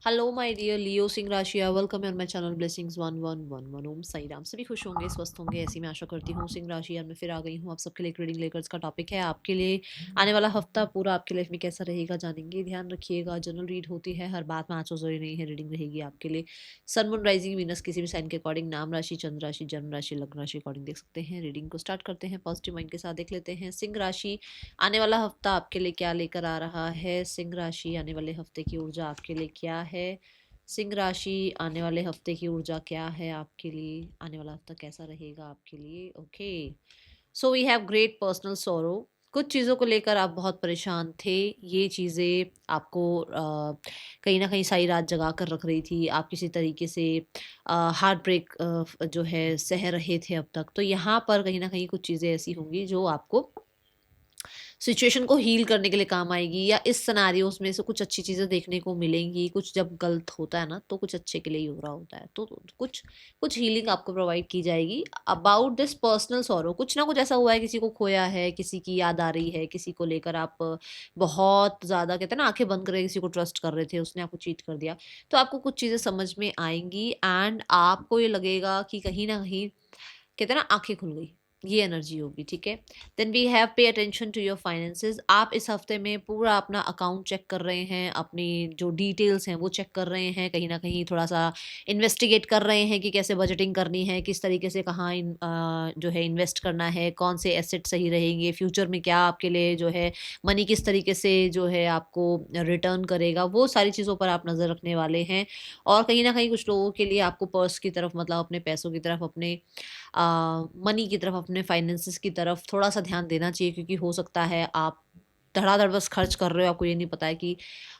Hello my dear Leo सिंह राशिया, welcome on my channel blessings 1111। Om Sai Ram. सभी खुश होंगे, स्वस्थ होंगे, ऐसी मैं आशा करती हूँ। सिंह राशिया में फिर आ गई हूँ आप सबके लिए एक रीडिंग लेकर। इसका टॉपिक है आपके लिए आने वाला हफ्ता पूरा आपके लाइफ में कैसा रहेगा, जानेंगे। ध्यान रखिएगा, जनरल रीड होती है, हर बात में आंसर जरूरी नहीं है। रीडिंग रहेगी आपके लिए सन मून राइजिंग वीनस किसी भी साइन के अकॉर्डिंग, नाम राशि, चंद्र राशि, जन्म राशि, लग्न राशि अकॉर्डिंग देख सकते हैं। रीडिंग को स्टार्ट करते हैं, पॉजिटिव माइंड के साथ देख लेते हैं। सिंह राशि आने वाला हफ्ता आपके लिए क्या लेकर आ रहा है। सिंह राशि आने वाले हफ्ते की ऊर्जा आपके लिए क्या है। सिंह राशि आने वाले हफ्ते की ऊर्जा क्या है आपके लिए, आने वाला हफ्ता कैसा रहेगा आपके लिए। Okay, so we have great personal sorrow. कुछ चीज़ों को लेकर आप बहुत परेशान थे। ये चीज़ें आपको कहीं ना कहीं सारी रात जगा कर रख रही थी। आप किसी तरीके से हार्ट ब्रेक जो है सह रहे थे अब तक। तो यहाँ पर कहीं ना कहीं कुछ चीज़ें ऐसी होंगी जो आपको सिचुएशन को हील करने के लिए काम आएगी, या इस सिनेरियोस में से कुछ अच्छी चीज़ें देखने को मिलेंगी। कुछ जब गलत होता है ना तो कुछ अच्छे के लिए ही हो रहा होता है। तो कुछ कुछ हीलिंग आपको प्रोवाइड की जाएगी अबाउट दिस पर्सनल सॉरो। कुछ ना कुछ ऐसा हुआ है, किसी को खोया है, किसी की याद आ रही है, किसी को लेकर आप बहुत ज़्यादा कहते हैं ना आंखें बंद कर किसी को ट्रस्ट कर रहे थे, उसने आपको चीट कर दिया। तो आपको कुछ चीज़ें समझ में आएंगी एंड आपको ये लगेगा कि कहीं ना कहीं कहते हैं ना आंखें खुल गई। ये एनर्जी होगी, ठीक है। Then we have pay attention to your finances. आप इस हफ्ते में पूरा अपना अकाउंट चेक कर रहे हैं, अपनी जो डिटेल्स हैं वो चेक कर रहे हैं। कहीं ना कहीं थोड़ा सा इन्वेस्टिगेट कर रहे हैं कि कैसे बजटिंग करनी है, किस तरीके से कहाँ जो है इन्वेस्ट करना है, कौन से एसेट सही रहेंगे, फ्यूचर में क्या आपके लिए जो है मनी किस तरीके से जो है आपको रिटर्न करेगा। वो सारी चीज़ों पर आप नज़र रखने वाले हैं। और कहीं ना कहीं कुछ लोगों के लिए आपको पर्स की तरफ, मतलब अपने पैसों की तरफ, अपने मनी की तरफ, अपने फाइनेंसेस की तरफ थोड़ा सा ध्यान देना चाहिए। क्योंकि हो सकता है आप धड़ाधड़ बस खर्च कर रहे हो, आपको ये नहीं पता है कि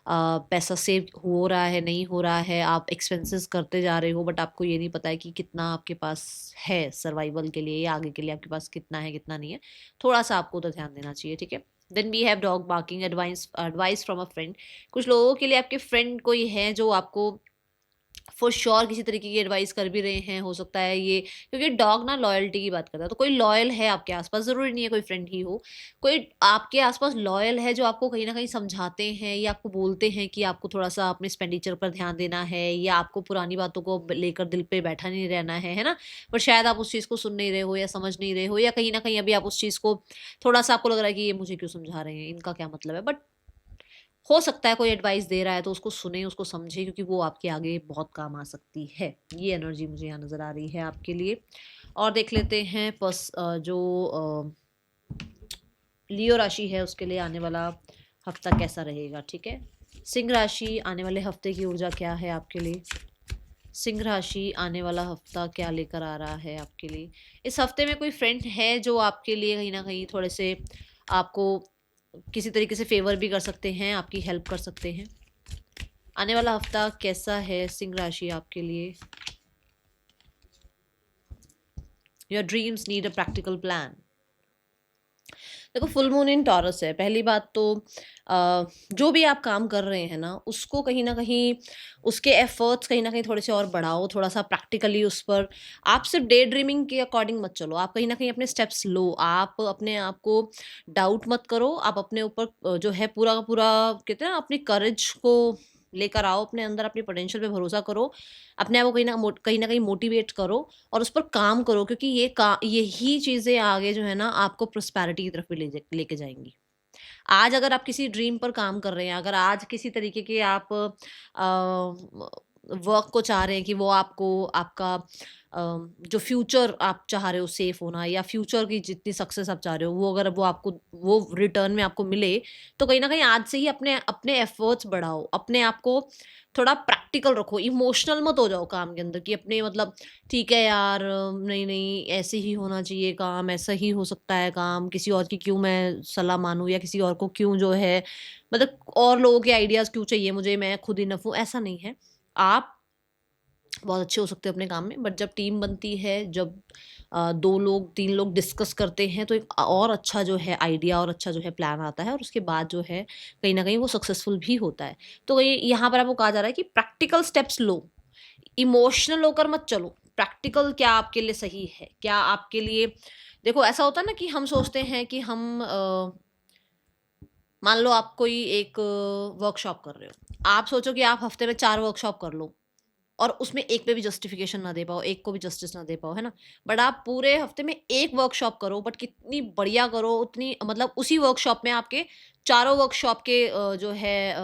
पैसा सेव हो रहा है नहीं हो रहा है। आप एक्सपेंसेस करते जा रहे हो बट आपको ये नहीं पता है कि कितना आपके पास है सर्वाइवल के लिए, या आगे के लिए आपके पास कितना है कितना नहीं है। थोड़ा सा आपको तो ध्यान देना चाहिए, ठीक है। Then we have dog barking, advice advice from a friend. कुछ लोगों के लिए आपके फ्रेंड कोई है जो आपको फॉर श्योर किसी तरीके की एडवाइस कर भी रहे हैं। हो सकता है ये, क्योंकि डॉग ना लॉयल्टी की बात करता है। तो कोई लॉयल है आपके आसपास, ज़रूरी नहीं है कोई फ्रेंड ही हो, कोई आपके आसपास लॉयल है जो आपको कहीं ना कहीं समझाते हैं या आपको बोलते हैं कि आपको थोड़ा सा अपने एक्सपेंडिचर पर ध्यान देना है, या आपको पुरानी बातों को लेकर दिल पे बैठा नहीं रहना है ना। पर शायद आप उस चीज़ को सुन नहीं रहे हो या समझ नहीं रहे हो, या कहीं ना कहीं अभी आप उस चीज़ को थोड़ा सा आपको लग रहा है कि ये मुझे क्यों समझा रहे हैं, इनका क्या मतलब है। बट हो सकता है कोई एडवाइस दे रहा है तो उसको सुने, उसको समझे, क्योंकि वो आपके आगे बहुत काम आ सकती है। ये एनर्जी मुझे यहाँ नज़र आ रही है आपके लिए। और देख लेते हैं जो लियो राशि है उसके लिए आने वाला हफ्ता कैसा रहेगा, ठीक है। सिंह राशि आने वाले हफ्ते की ऊर्जा क्या है आपके लिए। सिंह राशि आने वाला हफ्ता क्या लेकर आ रहा है आपके लिए। इस हफ्ते में कोई फ्रेंड है जो आपके लिए कहीं ना कहीं थोड़े से आपको किसी तरीके से फेवर भी कर सकते हैं, आपकी हेल्प कर सकते हैं। आने वाला हफ्ता कैसा है सिंह राशि आपके लिए। Your dreams need a practical plan. देखो, फुल मून इन टॉरस है। पहली बात तो जो भी आप काम कर रहे हैं ना उसको कहीं ना कहीं उसके एफर्ट्स कहीं ना कहीं थोड़े से और बढ़ाओ, थोड़ा सा प्रैक्टिकली उस पर। आप सिर्फ डे ड्रीमिंग के अकॉर्डिंग मत चलो, आप कहीं ना कहीं अपने स्टेप्स लो। आप अपने आप को डाउट मत करो, आप अपने ऊपर जो है पूरा का पूरा कहते हैं ना अपनी करेज को लेकर आओ, अपने अंदर अपनी पोटेंशियल पे भरोसा करो, अपने आप को कहीं ना कहीं मोटिवेट करो और उस पर काम करो। क्योंकि यही चीज़ें आगे जो है ना आपको प्रोस्पैरिटी की तरफ भी लेके जाएंगी। आज अगर आप किसी ड्रीम पर काम कर रहे हैं, अगर आज किसी तरीके के आप वर्क को चाह रहे हैं कि वो आपको आपका जो फ्यूचर आप चाह रहे हो सेफ होना, या फ्यूचर की जितनी सक्सेस आप चाह रहे हो वो अगर वो आपको वो रिटर्न में आपको मिले, तो कहीं ना कहीं आज से ही अपने अपने एफर्ट्स बढ़ाओ, अपने आप को थोड़ा प्रैक्टिकल रखो। इमोशनल मत हो जाओ काम के अंदर कि अपने मतलब ठीक है यार, नहीं नहीं ऐसे ही होना चाहिए काम, ऐसा ही हो सकता है काम, किसी और की क्यों मैं सलाह मानूँ, या किसी और को क्यों जो है मतलब और लोगों के आइडियाज़ क्यों चाहिए मुझे, मैं खुद इनफ हूँ, ऐसा नहीं है। आप बहुत अच्छे हो सकते हो अपने काम में, बट जब टीम बनती है, जब 2 लोग 3 लोग डिस्कस करते हैं, तो एक और अच्छा जो है आइडिया और अच्छा जो है प्लान आता है, और उसके बाद जो है कहीं न कहीं वो सक्सेसफुल भी होता है। तो ये यहाँ पर आपको कहा जा रहा है कि प्रैक्टिकल स्टेप्स लो, इमोशनल होकर मत चलो। प्रैक्टिकल क्या आपके लिए सही है, क्या आपके लिए। देखो, ऐसा होता है ना कि हम सोचते हैं कि हम मान लो आप कोई एक वर्कशॉप कर रहे हो, आप सोचो कि आप हफ्ते में 4 वर्कशॉप कर लो और उसमें एक पे भी जस्टिफिकेशन ना दे पाओ, एक को भी जस्टिस ना दे पाओ, है ना? बट आप पूरे हफ्ते में एक वर्कशॉप करो, बट कितनी बढ़िया करो, उतनी मतलब उसी वर्कशॉप में आपके चारों वर्कशॉप के जो है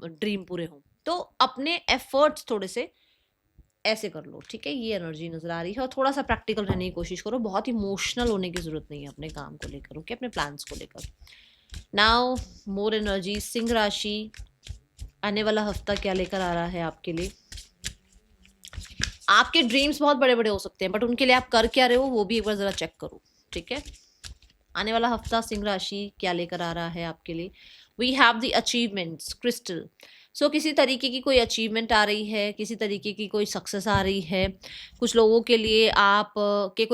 ड्रीम पूरे हों। तो अपने एफर्ट्स थोड़े से ऐसे कर लो, ठीक है? ये एनर्जी नज़र आ रही है और थोड़ा-सा प्रैक्टिकल रहने की कोशिश करो, बहुत इमोशनल होने की ज़रूरत नहीं है अपने काम को लेकर, ओके? अपने प्लान्स को लेकर। नाउ मोर एनर्जी, सिंह राशि, आने वाला हफ्ता क्या लेकर आ रहा है आपके लिए? आपके ड्रीम्स बहुत बड़े-बड़े हो सकते हैं, बट उनके लिए आप कर क्या रहे हो वो भी एक बार ज़रा चेक करो, ठीक है? आने वाला हफ्ता सिंह राशि क्या लेकर आ रहा है आपके लिए? We have the achievements crystal. So किसी तरीके की कोई अचीवमेंट आ रही है, किसी तरीके की कोई सक्सेस आ रही है। कुछ लोगों के लिए आप के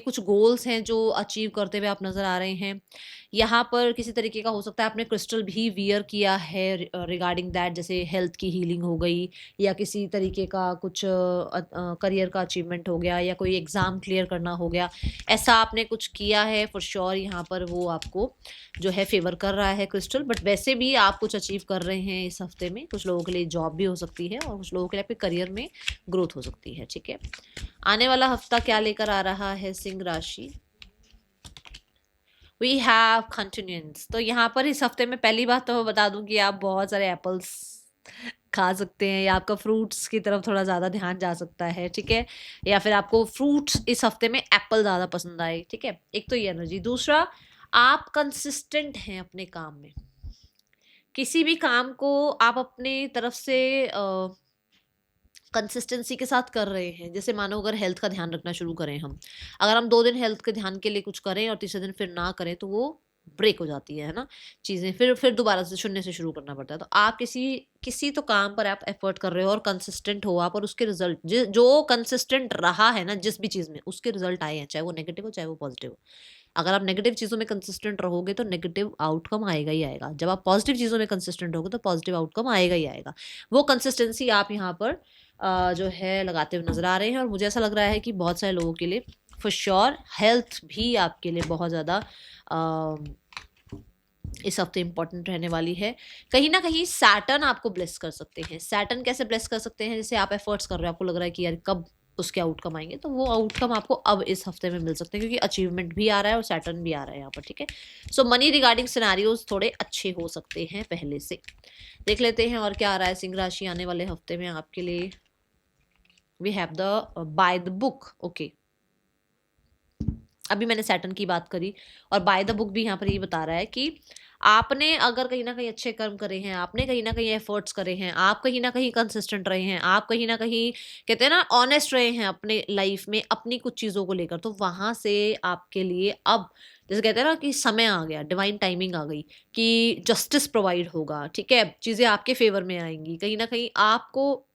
कुछ गोल्स हैं जो अचीव करते हुए आप नज़र आ रहे हैं। यहाँ पर किसी तरीके का हो सकता है आपने क्रिस्टल भी वियर किया है रिगार्डिंग दैट, जैसे हेल्थ की हीलिंग हो गई या किसी तरीके का कुछ करियर का अचीवमेंट हो गया या कोई एग्ज़ाम क्लियर करना हो गया। ऐसा आपने कुछ किया है फॉर श्योर, यहाँ पर वो आपको जो है फेवर कर रहा है क्रिस्टल। बट वैसे भी आप कुछ अचीव कर रहे हैं इस हफ्ते में। कुछ लोगों के लिए जॉब भी हो सकती है और कुछ लोगों के लिए आपके करियर में ग्रोथ हो सकती है, ठीक है? आने वाला हफ्ता क्या लेकर आ रहा है सिंह राशि? We have continuance. तो यहाँ पर इस हफ्ते में पहली बात तो मैं बता दूं कि आप बहुत सारे एप्पल्स खा सकते हैं या आपका फ्रूट्स की तरफ थोड़ा ज़्यादा ध्यान जा सकता है, ठीक है? या फिर आपको फ्रूट्स इस हफ्ते में एप्पल ज़्यादा पसंद आए, ठीक है? एक तो ये एनर्जी। दूसरा, आप कंसिस्टेंट हैं अपने काम में। किसी भी काम को आप अपनी तरफ से कंसिस्टेंसी के साथ कर रहे हैं। जैसे मानो अगर हेल्थ का ध्यान रखना शुरू करें हम, अगर हम 2 दिन हेल्थ के ध्यान के लिए कुछ करें और तीसरे दिन फिर ना करें तो वो ब्रेक हो जाती है ना? चीज़ें फिर दोबारा से शून्य से शुरू करना पड़ता है। तो आप किसी किसी तो काम पर आप एफर्ट कर रहे हो और कंसिस्टेंट हो आप और उसके रिजल्ट जो कंसिस्टेंट रहा है ना जिस भी चीज़ में, उसके रिजल्ट आए हैं, चाहे वो नेगेटिव हो चाहे वो पॉजिटिव हो। अगर आप नेगेटिव चीज़ों में कंसिस्टेंट रहोगे तो नेगेटिव आउटकम आएगा ही आएगा। जब आप पॉजिटिव चीज़ों में कंसिस्टेंट होगे तो पॉजिटिव आउटकम आएगा ही आएगा। वो कंसिस्टेंसी आप यहाँ पर जो है लगाते हुए नज़र आ रहे हैं और मुझे ऐसा लग रहा है कि बहुत सारे लोगों के लिए फॉर श्योर हेल्थ भी आपके लिए बहुत ज़्यादा इस हफ्ते इंपॉर्टेंट रहने वाली है। कहीं ना कहीं सैटर्न आपको ब्लेस कर सकते हैं। सैटर्न कैसे ब्लेस कर सकते हैं? जैसे आप एफर्ट्स कर रहे हो, आपको लग रहा है कि यार कब उसके आउटकम आएंगे, तो वो आउटकम आपको अब इस हफ्ते में मिल सकते हैं क्योंकि अचीवमेंट भी आ रहा है और सैटर्न भी आ रहा है यहाँ पर, ठीक है? सो मनी रिगार्डिंग सिनारियोज थोड़े अच्छे हो सकते हैं पहले से। देख लेते हैं और क्या आ रहा है सिंह राशि आने वाले हफ्ते में आपके लिए। We have the by the book, okay. अभी मैंने सैटर्न की बात करी और बाय द बुक भी यहाँ पर ये बता रहा है कि आपने अगर कहीं ना कहीं अच्छे कर्म करे हैं, आपने कहीं ना कहीं एफर्ट्स करे हैं, आप कहीं ना कहीं कंसिस्टेंट रहे हैं, आप कहीं ना कहीं कहते हैं ना ऑनेस्ट रहे हैं अपने लाइफ में अपनी कुछ चीज़ों को लेकर, तो वहाँ से आपके लिए अब जैसे कहते हैं ना कि समय आ गया, डिवाइन टाइमिंग आ गई कि जस्टिस प्रोवाइड होगा, ठीक है? चीज़ें आपके फेवर में आएंगी। कहीं ना कहीं आपको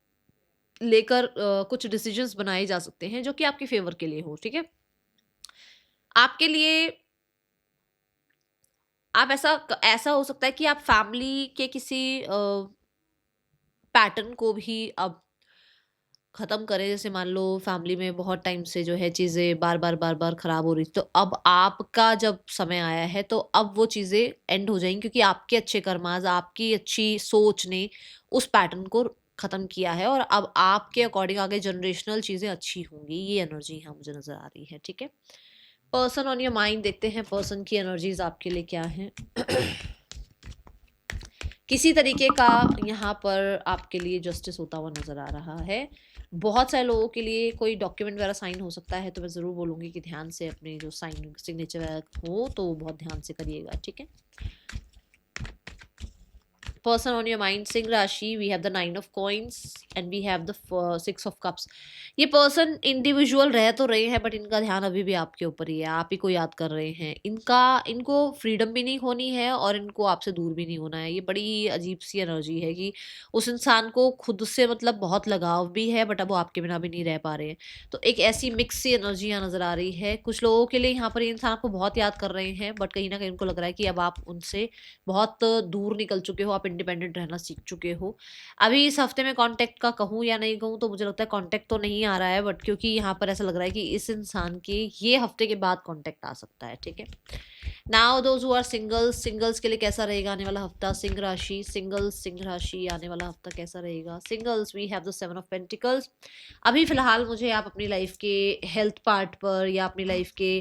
लेकर कुछ डिसीजंस बनाए जा सकते हैं जो कि आपके फेवर के लिए हो, ठीक है? आपके लिए आप ऐसा हो सकता है कि आप फैमिली के किसी पैटर्न को भी अब खत्म करें। जैसे मान लो फैमिली में बहुत टाइम से जो है चीज़ें बार बार खराब हो रही थी, तो अब आपका जब समय आया है तो अब वो चीज़ें एंड हो जाएंगी क्योंकि आपके अच्छे कर्माज, आपकी अच्छी सोच ने उस पैटर्न को खत्म किया है और अब आपके अकॉर्डिंग आगे जनरेशनल चीज़ें अच्छी होंगी। ये एनर्जी यहाँ मुझे नजर आ रही है, ठीक है? पर्सन ऑन योर माइंड, देखते हैं पर्सन की एनर्जीज आपके लिए क्या है। किसी तरीके का यहाँ पर आपके लिए जस्टिस होता हुआ नजर आ रहा है। बहुत सारे लोगों के लिए कोई डॉक्यूमेंट वगैरह साइन हो सकता है, तो मैं ज़रूर बोलूँगी कि ध्यान से अपने जो साइन सिग्नेचर हो तो बहुत ध्यान से करिएगा, ठीक है? पर्सन ऑन योर माइंड सिंह राशि, we have the 9 of coins and we have the 6 of cups. ये पर्सन इंडिविजुअल रह तो रहे हैं बट इनका ध्यान अभी भी आपके ऊपर ही है, आप ही को याद कर रहे हैं। इनको फ्रीडम भी नहीं होनी है और इनको आपसे दूर भी नहीं होना है। ये बड़ी अजीब सी एनर्जी है कि उस इंसान को खुद से मतलब बहुत लगाव भी है बट अब वो आपके बिना भी नहीं रह पा रहे हैं। तो एक ऐसी मिक्स सी एनर्जी यहाँ नज़र आ रही है। कुछ लोगों के लिए यहाँ पर ये इंसान को बहुत याद कर रहे हैं बट कहीं ना कहीं उनको लग रहा है कि अब आप उनसे बहुत दूर निकल चुके हो, आप इंडिपेंडेंट रहना सीख चुके हो। अभी इस हफ्ते में कांटेक्ट का कहूँ या नहीं कहूँ तो मुझे लगता है कांटेक्ट तो नहीं आ रहा है, बट क्योंकि यहाँ पर ऐसा लग रहा है कि इस इंसान के ये हफ्ते के बाद कांटेक्ट आ सकता है, ठीक है? Now those who are singles, singles के लिए कैसा रहेगा आने वाला हफ्ता? सिंह राशि, सिंह राशि आने वाला हफ्ता कैसा रहेगा? Singles, we have the 7 of pentacles. अभी फिलहाल मुझे आप अपनी लाइफ के हेल्थ पार्ट पर या अपनी लाइफ के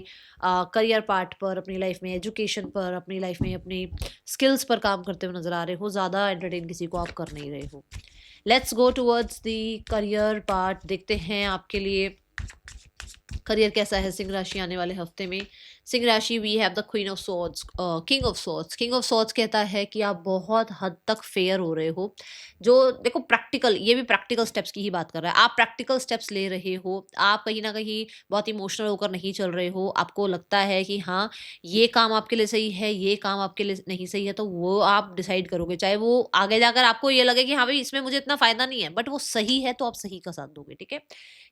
करियर पार्ट पर, अपनी लाइफ में एजुकेशन पर, अपनी लाइफ में अपनी स्किल्स पर काम करते हुए नजर आ रहे हो। ज़्यादा एंटरटेन किसी को आप कर नहीं रहे हो। Let's go towards the career part. देखते हैं आपके लिए करियर कैसा है सिंह राशि आने वाले हफ्ते में। सिंह राशि, we have the queen of swords, king of swords. King of swords कहता है कि आप बहुत हद तक फेयर हो रहे हो। जो देखो प्रैक्टिकल, ये भी प्रैक्टिकल स्टेप्स की ही बात कर रहा है। आप प्रैक्टिकल स्टेप्स ले रहे हो, आप कहीं ना कहीं बहुत इमोशनल होकर नहीं चल रहे हो। आपको लगता है कि हाँ, ये काम आपके लिए सही है, ये काम आपके लिए नहीं सही है, तो वो आप डिसाइड करोगे। चाहे वो आगे जाकर आपको ये लगे कि हाँ भाई, इसमें मुझे इतना फायदा नहीं है, बट वो सही है तो आप सही का साथ दोगे। ठीक है।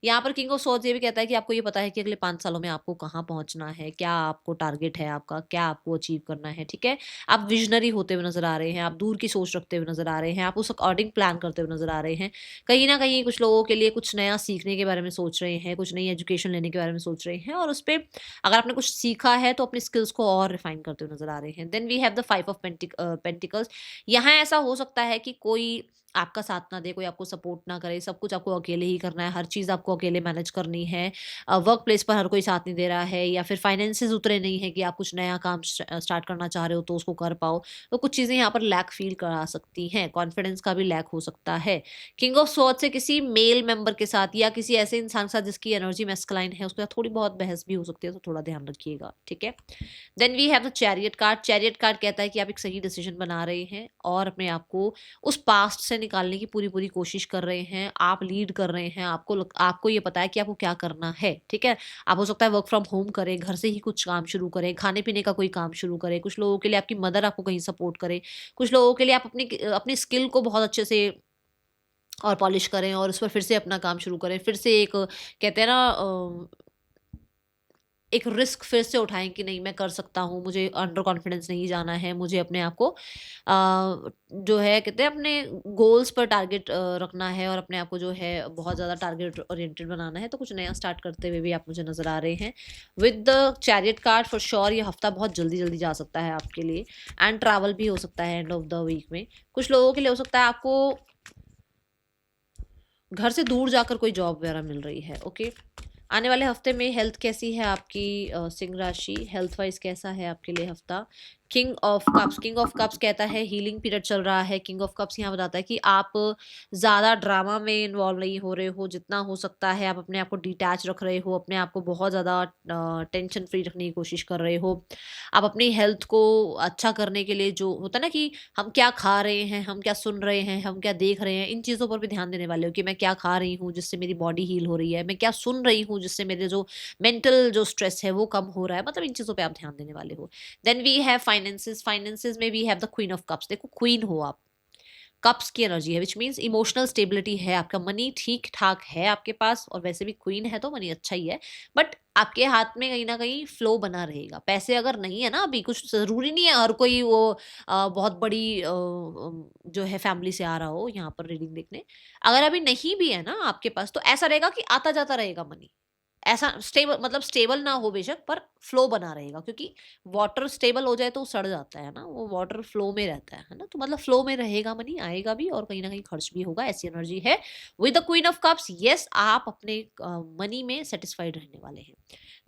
यहाँ पर किंग ऑफ सॉर्ड्स ये भी कहता है कि आपको ये पता है कि अगले 5 सालों में आपको कहाँ पहुंचना है, क्या आपको टारगेट है आपका, क्या आपको अचीव करना है। ठीक है। आप विजनरी होते हुए नजर आ रहे हैं, आप दूर की सोच रखते हुए नजर आ रहे हैं, आप उस अकॉर्डिंग प्लान करते हुए नजर आ रहे हैं। कहीं ना कहीं कुछ लोगों के लिए कुछ नया सीखने के बारे में सोच रहे हैं, कुछ नई एजुकेशन लेने के बारे में सोच रहे हैं, और उस पर अगर आपने कुछ सीखा है तो अपनी स्किल्स को और रिफाइन करते हुए नजर आ रहे हैं। Then we have the 5 of pentacles. यहाँ ऐसा हो सकता है कि कोई आपका साथ ना दे, कोई आपको सपोर्ट ना करे, सब कुछ आपको अकेले ही करना है, हर चीज़ आपको अकेले मैनेज करनी है। वर्क प्लेस पर हर कोई साथ नहीं दे रहा है, या फिर फाइनेंसेस उतरे नहीं है कि आप कुछ नया काम स्टार्ट करना चाह रहे हो तो उसको कर पाओ। तो कुछ चीज़ें यहाँ पर लैक फील करा सकती हैं, कॉन्फिडेंस का भी लैक हो सकता है। किंग ऑफ स्वॉर्ड्स से किसी मेल मेंबर के साथ या किसी ऐसे इंसान के साथ जिसकी एनर्जी मैस्कुलाइन है, उसके साथ थोड़ी बहुत बहस भी हो सकती है, तो थोड़ा ध्यान रखिएगा। ठीक है। Then we have the chariot card. Chariot card कहता है कि आप एक सही डिसीजन बना रहे हैं और अपने आप को उस पास्ट से निकालने की पूरी पूरी कोशिश कर रहे हैं। आप लीड कर रहे हैं, आपको ये पता है कि आपको क्या करना है। ठीक है। आप हो सकता है वर्क फ्रॉम होम करें, घर से ही कुछ काम शुरू करें, खाने पीने का कोई काम शुरू करें। कुछ लोगों के लिए आपकी मदर आपको कहीं सपोर्ट करे, कुछ लोगों के लिए आप अपनी अपनी स्किल को बहुत अच्छे से और पॉलिश करें और उस पर फिर से अपना काम शुरू करें। फिर से एक कहते हैं ना, एक रिस्क फिर से उठाएं कि नहीं, मैं कर सकता हूँ, मुझे अंडर कॉन्फिडेंस नहीं जाना है, मुझे अपने आप को जो है कहते हैं अपने गोल्स पर टारगेट रखना है और अपने आप को जो है बहुत ज़्यादा टारगेट ओरिएंटेड बनाना है। तो कुछ नया स्टार्ट करते हुए भी आप मुझे नज़र आ रहे हैं। With the chariot card for sure ये हफ्ता बहुत जल्दी जल्दी जा सकता है आपके लिए, एंड ट्रैवल भी हो सकता है एंड ऑफ द वीक में। कुछ लोगों के लिए हो सकता है आपको घर से दूर जाकर कोई जॉब वगैरह मिल रही है। ओके। आने वाले हफ्ते में हेल्थ कैसी है आपकी सिंह राशि? हेल्थ वाइज कैसा है आपके लिए हफ्ता? King of cups. King of cups कहता है हीलिंग पीरियड चल रहा है। किंग ऑफ कप्स यहाँ बताता है कि आप ज़्यादा ड्रामा में इन्वॉल्व नहीं हो रहे हो, जितना हो सकता है आप अपने आप को डिटैच रख रहे हो, अपने आप को बहुत ज़्यादा टेंशन फ्री रखने की कोशिश कर रहे हो। आप अपनी हेल्थ को अच्छा करने के लिए, जो होता है ना कि हम क्या खा रहे हैं, हम क्या सुन रहे हैं, हम क्या देख रहे हैं, इन चीज़ों पर भी ध्यान देने वाले हो कि मैं क्या खा रही हूँ जिससे मेरी बॉडी हील हो रही है, मैं क्या सुन रही हूँ जिससे मेरे जो मेंटल जो स्ट्रेस है वो कम हो रहा है। मतलब इन चीज़ों पे आप ध्यान देने वाले हो। Then we have finances. Finances में we have the queen of cups. देखो क्वीन हो आप, कप्स की एनर्जी है, विच मीन्स इमोशनल स्टेबिलिटी है, आपका मनी ठीक ठाक है आपके पास, और वैसे भी क्वीन है तो मनी अच्छा ही है, बट आपके हाथ में कहीं ना कहीं फ्लो बना रहेगा। पैसे अगर नहीं है ना अभी, कुछ जरूरी नहीं है हर कोई वो बहुत बड़ी जो है फैमिली से आ रहा हो यहाँ पर रीडिंग देखने। अगर अभी नहीं भी है ना आपके पास, तो ऐसा रहेगा कि आता जाता रहेगा मनी। ऐसा स्टेबल, मतलब स्टेबल ना हो बेशक, पर फ्लो बना रहेगा, क्योंकि वाटर स्टेबल हो जाए तो सड़ जाता है ना, वो वाटर फ्लो में रहता है ना, तो मतलब फ्लो में रहेगा, मनी आएगा भी और कहीं ना कहीं खर्च भी होगा, ऐसी एनर्जी है। With the queen of cups, yes आप अपने मनी में सेटिस्फाइड रहने वाले हैं।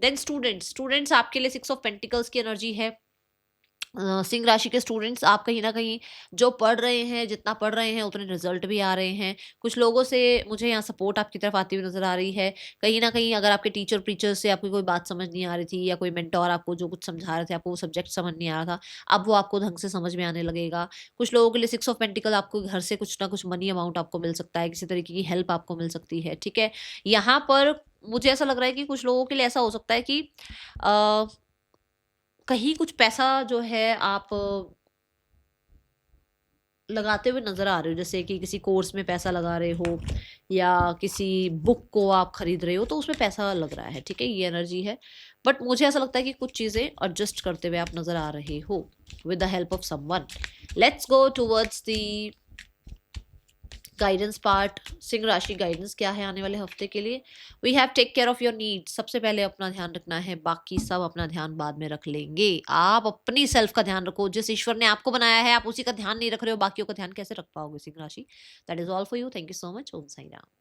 Then students. स्टूडेंट्स आपके लिए 6 ऑफ पेंटिकल्स की एनर्जी है। सिंह राशि के स्टूडेंट्स, आप कहीं ना कहीं जो पढ़ रहे हैं, जितना पढ़ रहे हैं उतने रिजल्ट भी आ रहे हैं। कुछ लोगों से मुझे यहाँ सपोर्ट आपकी तरफ आती हुई नजर आ रही है। कहीं ना कहीं अगर आपके टीचर प्रीचर से आपकी कोई बात समझ नहीं आ रही थी, या कोई मेंटोर आपको जो कुछ समझा रहे थे, आपको वो सब्जेक्ट समझ नहीं आ रहा था, अब वो आपको ढंग से समझ में आने लगेगा। कुछ लोगों के लिए 6 ऑफ पेंटिकल, आपको घर से कुछ ना कुछ मनी अमाउंट आपको मिल सकता है, किसी तरीके की हेल्प आपको मिल सकती है। ठीक है। यहाँ पर मुझे ऐसा लग रहा है कि कुछ लोगों के लिए ऐसा हो सकता है कि कहीं कुछ पैसा जो है आप लगाते हुए नज़र आ रहे हो, जैसे कि किसी कोर्स में पैसा लगा रहे हो या किसी बुक को आप खरीद रहे हो, तो उसमें पैसा लग रहा है। ठीक है, ये एनर्जी है। बट मुझे ऐसा लगता है कि कुछ चीज़ें एडजस्ट करते हुए आप नज़र आ रहे हो with the help of someone. Let's go towards the guidance part, सिंह राशि गाइडेंस क्या है आने वाले हफ्ते के लिए? We have take care of your needs, सबसे पहले अपना ध्यान रखना है, बाकी सब अपना ध्यान बाद में रख लेंगे। आप अपनी सेल्फ का ध्यान रखो, जिस ईश्वर ने आपको बनाया है आप उसी का ध्यान नहीं रख रहे हो, बाकियों का ध्यान कैसे रख पाओगे सिंह राशि? That is all for you, thank you so much, Om Sai Ram.